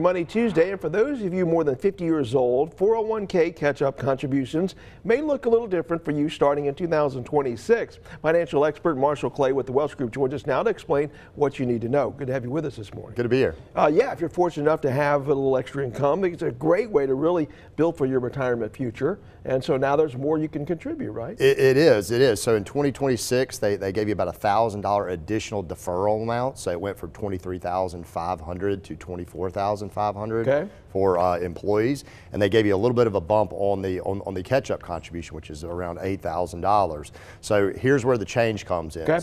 Money Tuesday, and for those of you more than 50 years old, 401k catch-up contributions may look a little different for you starting in 2026. Financial expert Marshall Clay with the Welch Group joins us now to explain what you need to know. Good to have you with us this morning. Good to be here. Yeah, if you're fortunate enough to have a little extra income, it's a great way to really build for your retirement future. And so now there's more you can contribute, right? It is. So in 2026, they gave you about $1,000 additional deferral amount. So it went from $23,500 to $24,500 for employees, and they gave you a little bit of a bump on the catch-up contribution, which is around $8,000. So here's where the change comes in.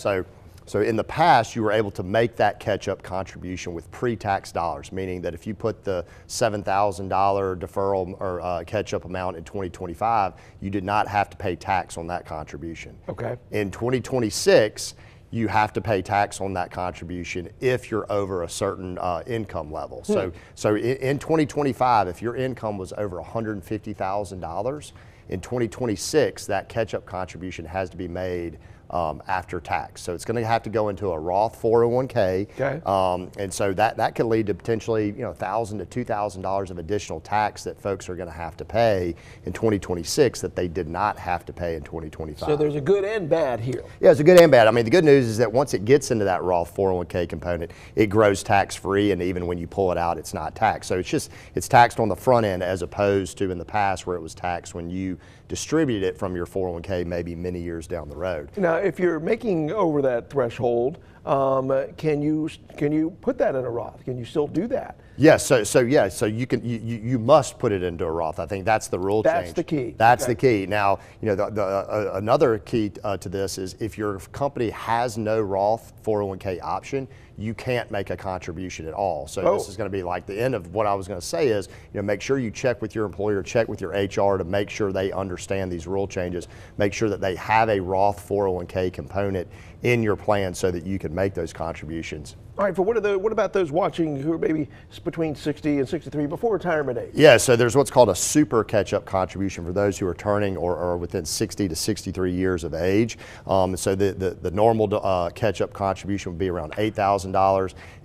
So in the past, you were able to make that catch-up contribution with pre-tax dollars, meaning that if you put the $7,000 deferral or catch-up amount in 2025, you did not have to pay tax on that contribution. In 2026, you have to pay tax on that contribution if you're over a certain income level. So in 2025, if your income was over $150,000, in 2026, that catch-up contribution has to be made after tax. So it's going to have to go into a Roth 401k, and so that could lead to potentially $1,000 to $2,000 of additional tax that folks are going to have to pay in 2026 that they did not have to pay in 2025. So there's a good and bad here. Yeah, it's a good and bad. I mean, the good news is that once it gets into that Roth 401k component, it grows tax-free, and even when you pull it out, it's not taxed. So it's taxed on the front end as opposed to in the past where it was taxed when you distributed it from your 401k maybe many years down the road. Now, if you're making over that threshold, can you put that in a Roth? Can you still do that? Yes. So you must put it into a Roth. I think that's the rule change. That's the key. That's the key. Now, another key to this is if your company has no Roth 401k option, you can't make a contribution at all. So this is going to be like the end of what I was going to say is, make sure you check with your employer, check with your HR to make sure they understand these rule changes. Make sure that they have a Roth 401k component in your plan so that you can make those contributions. All right, what about those watching who are maybe between 60 and 63 before retirement age? Yeah, so there's what's called a super catch-up contribution for those who are turning or are within 60 to 63 years of age. So the normal catch-up contribution would be around $8,000.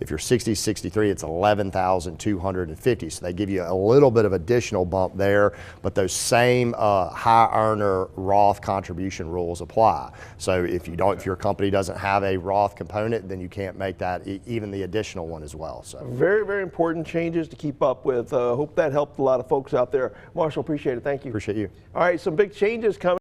If you're 60, 63, it's $11,250. So they give you a little bit of additional bump there, but those same high earner Roth contribution rules apply. So if your company doesn't have a Roth component, then you can't make that even the additional one as well. So very, very important changes to keep up with. Hope that helped a lot of folks out there. Marshall, appreciate it. Thank you. Appreciate you. All right, some big changes coming.